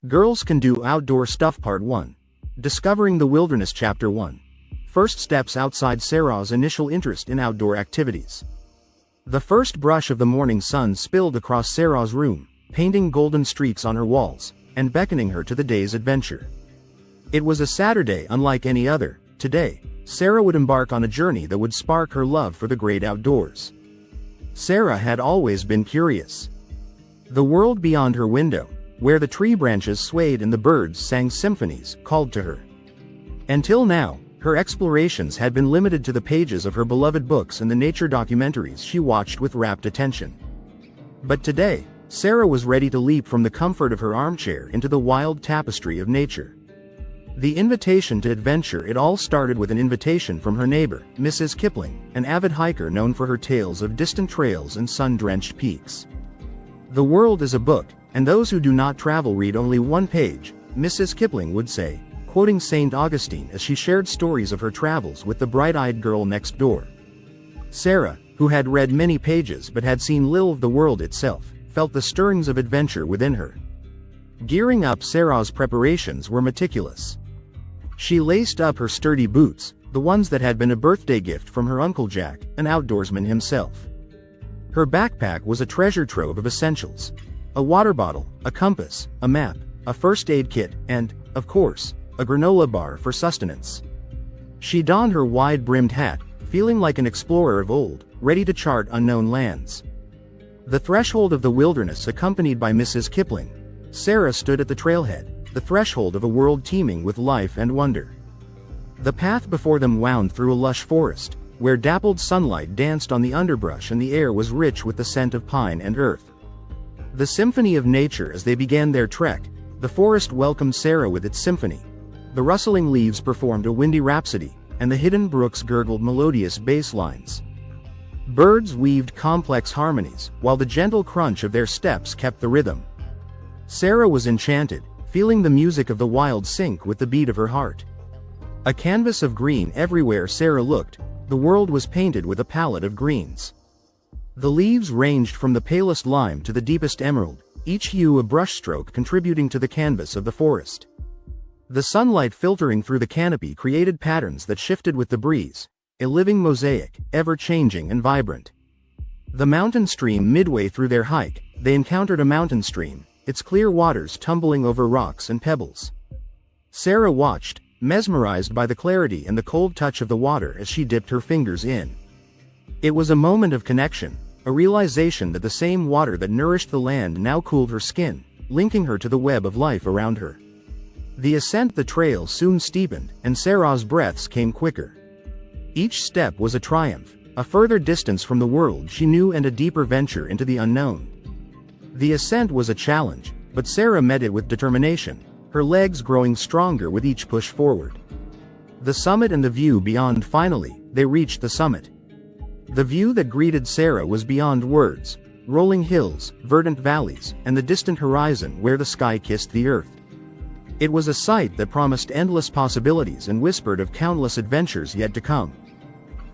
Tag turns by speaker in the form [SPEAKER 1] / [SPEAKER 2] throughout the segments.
[SPEAKER 1] Girls Can Do Outdoor Stuff Part 1. Discovering the Wilderness Chapter 1. First steps outside Sarah's initial interest in outdoor activities. The first brush of the morning sun spilled across Sarah's room, painting golden streaks on her walls, and beckoning her to the day's adventure. It was a Saturday unlike any other. Today, Sarah would embark on a journey that would spark her love for the great outdoors. Sarah had always been curious. The world beyond her window, where the tree branches swayed and the birds sang symphonies, called to her. Until now, her explorations had been limited to the pages of her beloved books and the nature documentaries she watched with rapt attention. But today, Sarah was ready to leap from the comfort of her armchair into the wild tapestry of nature. The invitation to adventure. It all started with an invitation from her neighbor, Mrs. Kipling, an avid hiker known for her tales of distant trails and sun-drenched peaks. "The world is a book, and those who do not travel read only one page," Mrs. Kipling would say, quoting St. Augustine as she shared stories of her travels with the bright-eyed girl next door. Sarah, who had read many pages but had seen little of the world itself, felt the stirrings of adventure within her. Gearing up, Sarah's preparations were meticulous. She laced up her sturdy boots, the ones that had been a birthday gift from her Uncle Jack, an outdoorsman himself. Her backpack was a treasure trove of essentials: a water bottle, a compass, a map, a first aid kit, and, of course, a granola bar for sustenance. She donned her wide-brimmed hat, feeling like an explorer of old, ready to chart unknown lands. The threshold of the wilderness accompanied by Mrs. Kipling, Sarah stood at the trailhead, the threshold of a world teeming with life and wonder. The path before them wound through a lush forest, where dappled sunlight danced on the underbrush and the air was rich with the scent of pine and earth. The symphony of nature. As they began their trek, the forest welcomed Sarah with its symphony. The rustling leaves performed a windy rhapsody, and the hidden brooks gurgled melodious bass lines. Birds weaved complex harmonies, while the gentle crunch of their steps kept the rhythm. Sarah was enchanted, feeling the music of the wild sync with the beat of her heart. A canvas of green everywhere Sarah looked, the world was painted with a palette of greens. The leaves ranged from the palest lime to the deepest emerald, each hue a brushstroke contributing to the canvas of the forest. The sunlight filtering through the canopy created patterns that shifted with the breeze, a living mosaic, ever-changing and vibrant. The mountain stream. Midway through their hike, they encountered a mountain stream, its clear waters tumbling over rocks and pebbles. Sarah watched, mesmerized by the clarity and the cold touch of the water as she dipped her fingers in. It was a moment of connection, a realization that the same water that nourished the land now cooled her skin, linking her to the web of life around her. The ascent. The trail soon steepened, and Sarah's breaths came quicker. Each step was a triumph, a further distance from the world she knew and a deeper venture into the unknown. The ascent was a challenge, but Sarah met it with determination, her legs growing stronger with each push forward. The summit and the view beyond. Finally, they reached the summit. The view that greeted Sarah was beyond words: rolling hills, verdant valleys, and the distant horizon where the sky kissed the earth. It was a sight that promised endless possibilities and whispered of countless adventures yet to come.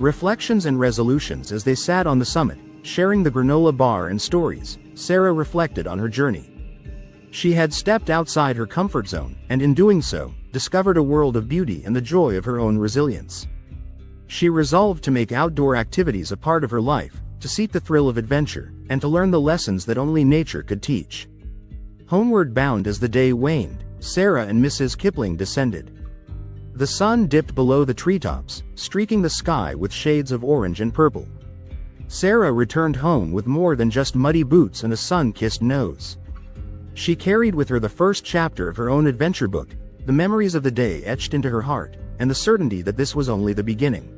[SPEAKER 1] Reflections and resolutions. As they sat on the summit, sharing the granola bar and stories, Sarah reflected on her journey. She had stepped outside her comfort zone, and in doing so, discovered a world of beauty and the joy of her own resilience. She resolved to make outdoor activities a part of her life, to seek the thrill of adventure, and to learn the lessons that only nature could teach. Homeward bound. As the day waned, Sarah and Mrs. Kipling descended. The sun dipped below the treetops, streaking the sky with shades of orange and purple. Sarah returned home with more than just muddy boots and a sun-kissed nose. She carried with her the first chapter of her own adventure book, the memories of the day etched into her heart, and the certainty that this was only the beginning.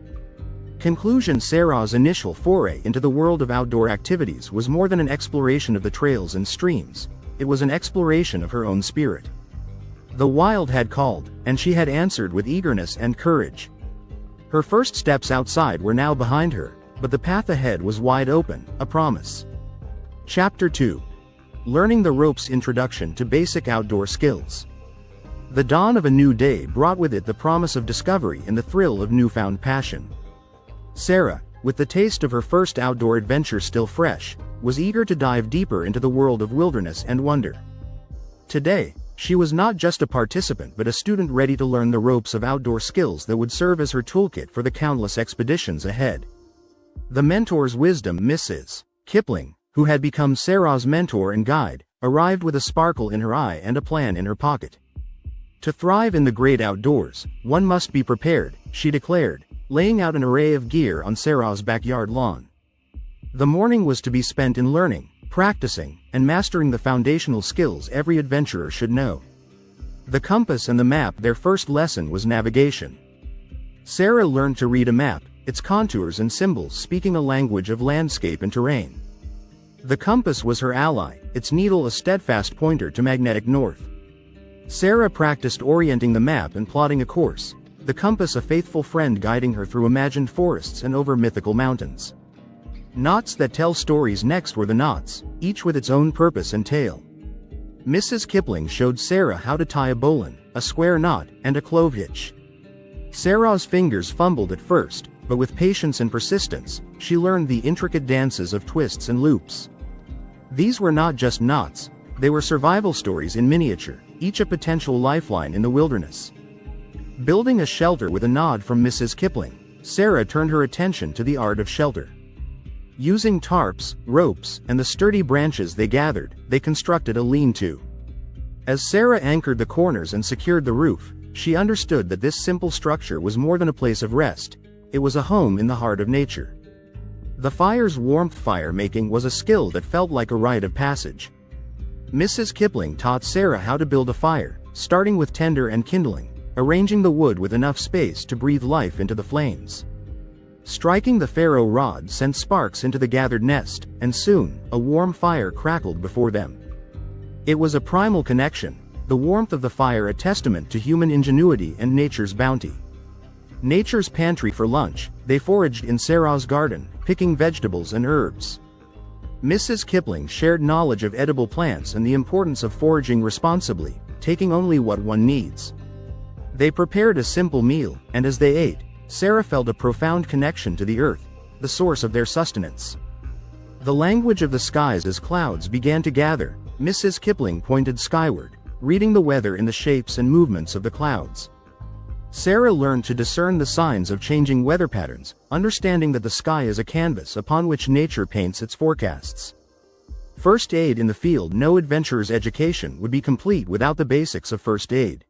[SPEAKER 1] Conclusion. Sarah's initial foray into the world of outdoor activities was more than an exploration of the trails and streams. It was an exploration of her own spirit. The wild had called, and she had answered with eagerness and courage. Her first steps outside were now behind her, but the path ahead was wide open, a promise. Chapter 2. Learning the Ropes. Introduction to Basic Outdoor Skills. The dawn of a new day brought with it the promise of discovery and the thrill of newfound passion. Sarah, with the taste of her first outdoor adventure still fresh, was eager to dive deeper into the world of wilderness and wonder. Today, She was not just a participant but a student ready to learn the ropes of outdoor skills that would serve as her toolkit for the countless expeditions ahead. The mentor's wisdom. Mrs. Kipling, who had become Sarah's mentor and guide, arrived with a sparkle in her eye and a plan in her pocket. To thrive in the great outdoors, one must be prepared, she declared, laying out an array of gear on Sarah's backyard lawn. The morning was to be spent in learning, practicing, and mastering the foundational skills every adventurer should know. The compass and the map. Their first lesson was navigation. Sarah learned to read a map, its contours and symbols speaking a language of landscape and terrain. The compass was her ally, its needle a steadfast pointer to magnetic north. Sarah practiced orienting the map and plotting a course, the compass a faithful friend guiding her through imagined forests and over mythical mountains. Knots that tell stories. Next were the knots, each with its own purpose and tale. Mrs. Kipling showed Sarah how to tie a bowline, a square knot, and a clove hitch. Sarah's fingers fumbled at first, but with patience and persistence, she learned the intricate dances of twists and loops. These were not just knots, they were survival stories in miniature, each a potential lifeline in the wilderness. Building a shelter. With a nod from Mrs. Kipling, Sarah turned her attention to the art of shelter. Using tarps, ropes, and the sturdy branches they gathered, they constructed a lean-to. As Sarah anchored the corners and secured the roof, she understood that this simple structure was more than a place of rest, it was a home in the heart of nature. The fire's warmth. Fire-making was a skill that felt like a rite of passage. Mrs. Kipling taught Sarah how to build a fire, starting with tinder and kindling, arranging the wood with enough space to breathe life into the flames. Striking the ferro rod sent sparks into the gathered nest, and soon, a warm fire crackled before them. It was a primal connection, the warmth of the fire a testament to human ingenuity and nature's bounty. Nature's pantry. For lunch, they foraged in Sarah's garden, picking vegetables and herbs. Mrs. Kipling shared knowledge of edible plants and the importance of foraging responsibly, taking only what one needs. They prepared a simple meal, and as they ate, Sarah felt a profound connection to the earth, the source of their sustenance. The language of the skies. As clouds began to gather, Mrs. Kipling pointed skyward, reading the weather in the shapes and movements of the clouds. Sarah learned to discern the signs of changing weather patterns, understanding that the sky is a canvas upon which nature paints its forecasts. First aid in the field. No adventurer's education would be complete without the basics of first aid.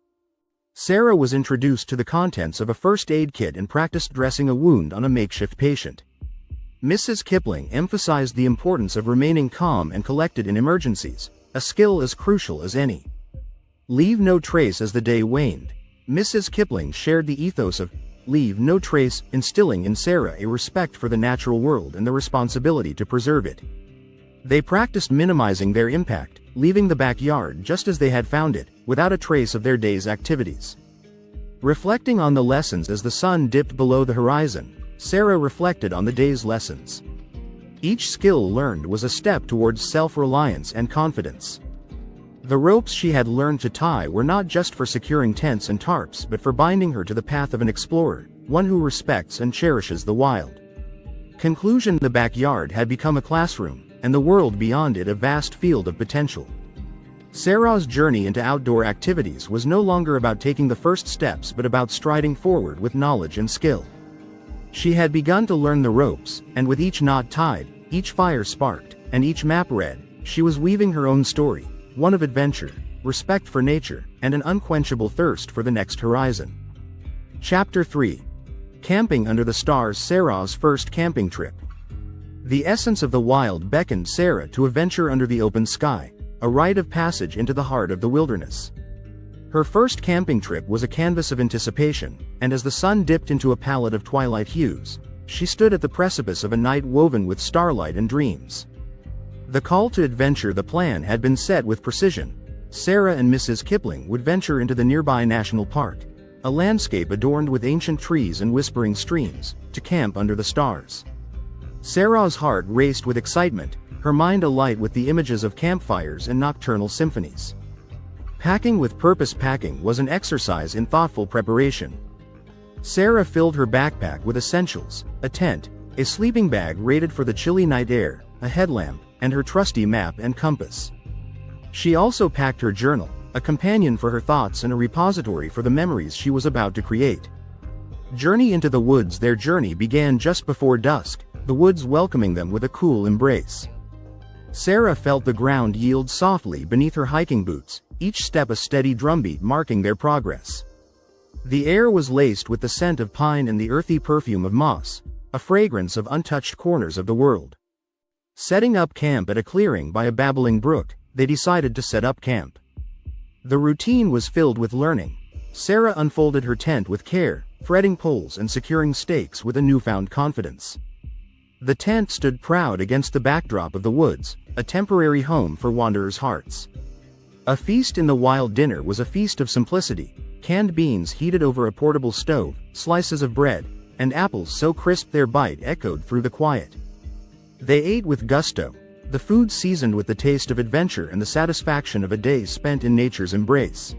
[SPEAKER 1] Sarah was introduced to the contents of a first aid kit and practiced dressing a wound on a makeshift patient. Mrs. Kipling emphasized the importance of remaining calm and collected in emergencies, a skill as crucial as any. Leave no trace. As the day waned, Mrs. Kipling shared the ethos of leave no trace, instilling in Sarah a respect for the natural world and the responsibility to preserve it. They practiced minimizing their impact, leaving the backyard just as they had found it, without a trace of their day's activities. Reflecting on the lessons. As the sun dipped below the horizon, Sarah reflected on the day's lessons. Each skill learned was a step towards self-reliance and confidence. The ropes she had learned to tie were not just for securing tents and tarps but for binding her to the path of an explorer, one who respects and cherishes the wild. Conclusion. The backyard had become a classroom, and the world beyond it a vast field of potential. Sarah's journey into outdoor activities was no longer about taking the first steps but about striding forward with knowledge and skill. She had begun to learn the ropes, and with each knot tied, each fire sparked, and each map read, she was weaving her own story, one of adventure, respect for nature, and an unquenchable thirst for the next horizon. Chapter 3. Camping under the stars. Sarah's first camping trip. The essence of the wild beckoned Sarah to a venture under the open sky, a rite of passage into the heart of the wilderness. Her first camping trip was a canvas of anticipation, and as the sun dipped into a palette of twilight hues, she stood at the precipice of a night woven with starlight and dreams. The call to adventure. The plan had been set with precision. Sarah and Mrs. Kipling would venture into the nearby national park, a landscape adorned with ancient trees and whispering streams, to camp under the stars. Sarah's heart raced with excitement, her mind alight with the images of campfires and nocturnal symphonies. Packing with purpose. Packing was an exercise in thoughtful preparation. Sarah filled her backpack with essentials, a tent, a sleeping bag rated for the chilly night air, a headlamp, and her trusty map and compass. She also packed her journal, a companion for her thoughts and a repository for the memories she was about to create. Journey into the woods. Their journey began just before dusk, the woods welcoming them with a cool embrace. Sarah felt the ground yield softly beneath her hiking boots, each step a steady drumbeat marking their progress. The air was laced with the scent of pine and the earthy perfume of moss, a fragrance of untouched corners of the world. Setting up camp at a clearing by a babbling brook, they decided to set up camp. The routine was filled with learning. Sarah unfolded her tent with care, threading poles and securing stakes with a newfound confidence. The tent stood proud against the backdrop of the woods, a temporary home for wanderers' hearts. A feast in the wild. Dinner was a feast of simplicity, canned beans heated over a portable stove, slices of bread, and apples so crisp their bite echoed through the quiet. They ate with gusto, the food seasoned with the taste of adventure and the satisfaction of a day spent in nature's embrace.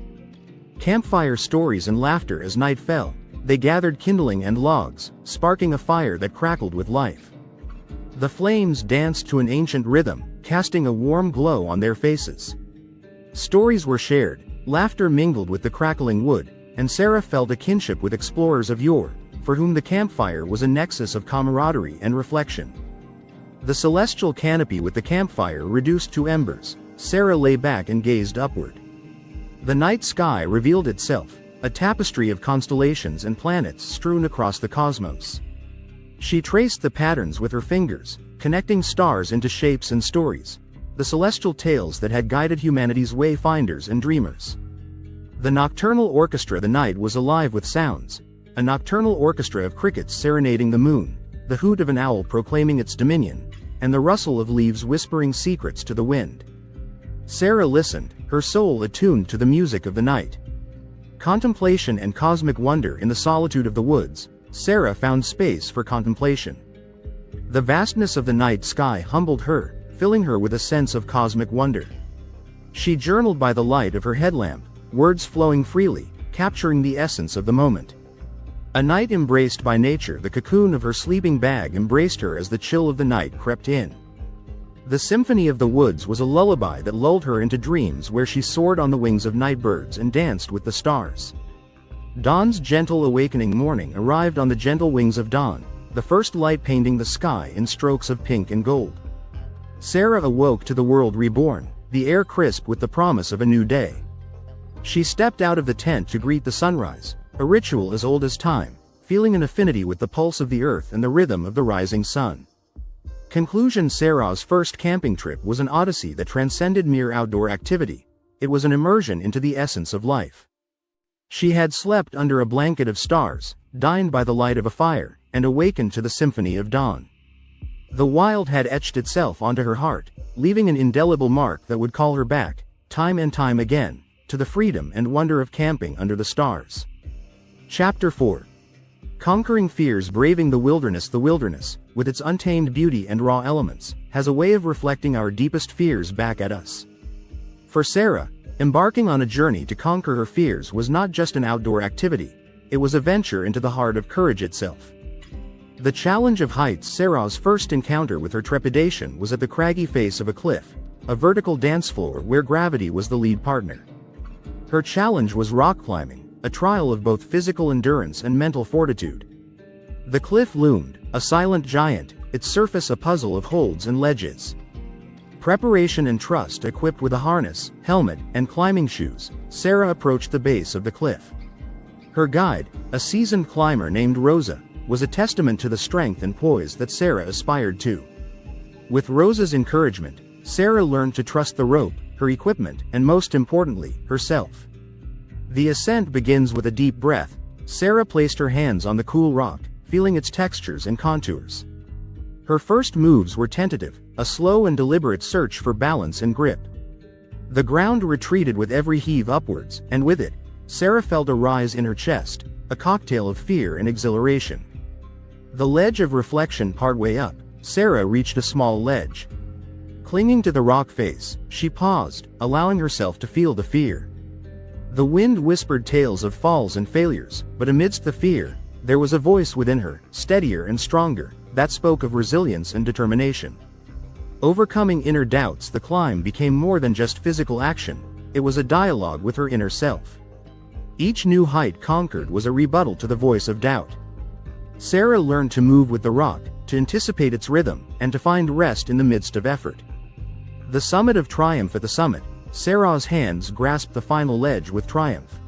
[SPEAKER 1] Campfire stories and laughter. As night fell, they gathered kindling and logs, sparking a fire that crackled with life. The flames danced to an ancient rhythm, casting a warm glow on their faces. Stories were shared, laughter mingled with the crackling wood, and Sarah felt a kinship with explorers of yore, for whom the campfire was a nexus of camaraderie and reflection. The celestial canopy with the campfire reduced to embers, Sarah lay back and gazed upward. The night sky revealed itself, a tapestry of constellations and planets strewn across the cosmos. She traced the patterns with her fingers, connecting stars into shapes and stories, the celestial tales that had guided humanity's wayfinders and dreamers. The nocturnal orchestra. The night was alive with sounds, a nocturnal orchestra of crickets serenading the moon, the hoot of an owl proclaiming its dominion, and the rustle of leaves whispering secrets to the wind. Sarah listened, her soul attuned to the music of the night. Contemplation and cosmic wonder. In the solitude of the woods, Sarah found space for contemplation. The vastness of the night sky humbled her, filling her with a sense of cosmic wonder. She journaled by the light of her headlamp, words flowing freely, capturing the essence of the moment. A night embraced by nature. The cocoon of her sleeping bag embraced her as the chill of the night crept in. The symphony of the woods was a lullaby that lulled her into dreams where she soared on the wings of night birds and danced with the stars. Dawn's gentle awakening. Morning arrived on the gentle wings of dawn, the first light painting the sky in strokes of pink and gold. Sarah awoke to the world reborn, the air crisp with the promise of a new day. She stepped out of the tent to greet the sunrise, a ritual as old as time, feeling an affinity with the pulse of the earth and the rhythm of the rising sun. Conclusion. Sarah's first camping trip was an odyssey that transcended mere outdoor activity. It was an immersion into the essence of life. She had slept under a blanket of stars, dined by the light of a fire, and awakened to the symphony of dawn. The wild had etched itself onto her heart, leaving an indelible mark that would call her back, time and time again, to the freedom and wonder of camping under the stars. Chapter 4. Conquering fears. Braving the wilderness. The wilderness, with its untamed beauty and raw elements, has a way of reflecting our deepest fears back at us. For Sarah, embarking on a journey to conquer her fears was not just an outdoor activity, it was a venture into the heart of courage itself. The challenge of heights. Sarah's first encounter with her trepidation was at the craggy face of a cliff, a vertical dance floor where gravity was the lead partner. Her challenge was rock climbing, a trial of both physical endurance and mental fortitude. The cliff loomed, a silent giant, its surface a puzzle of holds and ledges. Preparation and trust. Equipped with a harness, helmet, and climbing shoes, Sarah approached the base of the cliff. Her guide, a seasoned climber named Rosa, was a testament to the strength and poise that Sarah aspired to. With Rosa's encouragement, Sarah learned to trust the rope, her equipment, and most importantly, herself. The ascent begins with a deep breath. Sarah placed her hands on the cool rock, feeling its textures and contours. Her first moves were tentative, a slow and deliberate search for balance and grip. The ground retreated with every heave upwards, and with it, Sarah felt a rise in her chest, a cocktail of fear and exhilaration. The ledge of reflection. Partway up, Sarah reached a small ledge. Clinging to the rock face, she paused, allowing herself to feel the fear. The wind whispered tales of falls and failures, but amidst the fear, there was a voice within her, steadier and stronger, that spoke of resilience and determination. Overcoming inner doubts. The climb became more than just physical action, it was a dialogue with her inner self. Each new height conquered was a rebuttal to the voice of doubt. Sarah learned to move with the rock, to anticipate its rhythm, and to find rest in the midst of effort. The summit of triumph. At the summit, Sarah's hands grasped the final ledge with triumph.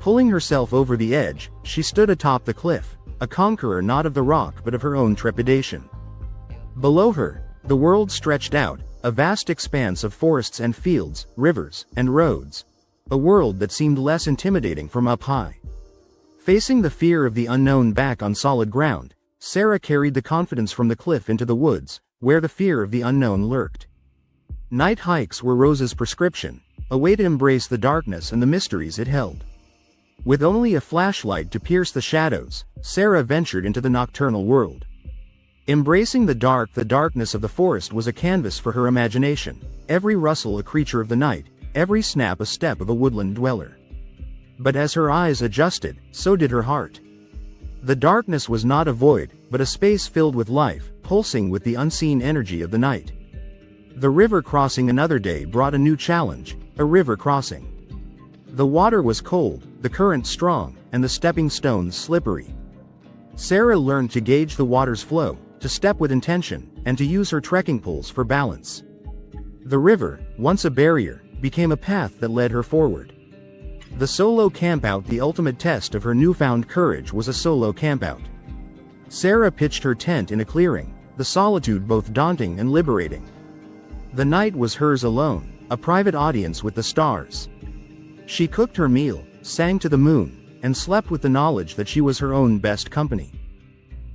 [SPEAKER 1] Pulling herself over the edge, she stood atop the cliff, a conqueror not of the rock but of her own trepidation. Below her, the world stretched out, a vast expanse of forests and fields, rivers, and roads. A world that seemed less intimidating from up high. Facing the fear of the unknown back on solid ground, Sarah carried the confidence from the cliff into the woods, where the fear of the unknown lurked. Night hikes were Rose's prescription, a way to embrace the darkness and the mysteries it held. With only a flashlight to pierce the shadows, Sarah ventured into the nocturnal world. Embracing the darkness of the forest was a canvas for her imagination, every rustle a creature of the night, every snap a step of a woodland dweller. But as her eyes adjusted, so did her heart. The darkness was not a void, but a space filled with life, pulsing with the unseen energy of the night. The river crossing another day brought a new challenge, a river crossing. The water was cold, the current strong, and the stepping stones slippery. Sarah learned to gauge the water's flow, to step with intention, and to use her trekking poles for balance. The river, once a barrier, became a path that led her forward. The solo campout. The ultimate test of her newfound courage was a solo campout. Sarah pitched her tent in a clearing, the solitude both daunting and liberating. The night was hers alone, a private audience with the stars. She cooked her meal, sang to the moon, and slept with the knowledge that she was her own best company.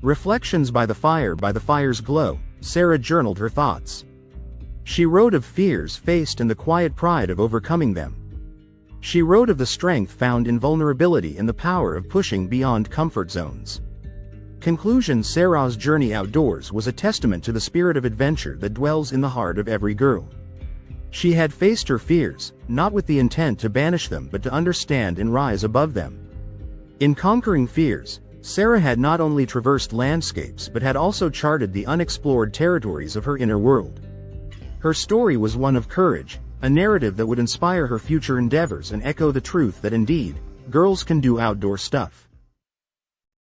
[SPEAKER 1] Reflections. By the fire's glow, Sarah journaled her thoughts. She wrote of fears faced and the quiet pride of overcoming them. She wrote of the strength found in vulnerability and the power of pushing beyond comfort zones. Conclusion. Sarah's journey outdoors was a testament to the spirit of adventure that dwells in the heart of every girl. She had faced her fears, not with the intent to banish them but to understand and rise above them. In conquering fears, Sarah had not only traversed landscapes but had also charted the unexplored territories of her inner world. Her story was one of courage, a narrative that would inspire her future endeavors and echo the truth that indeed, girls can do outdoor stuff.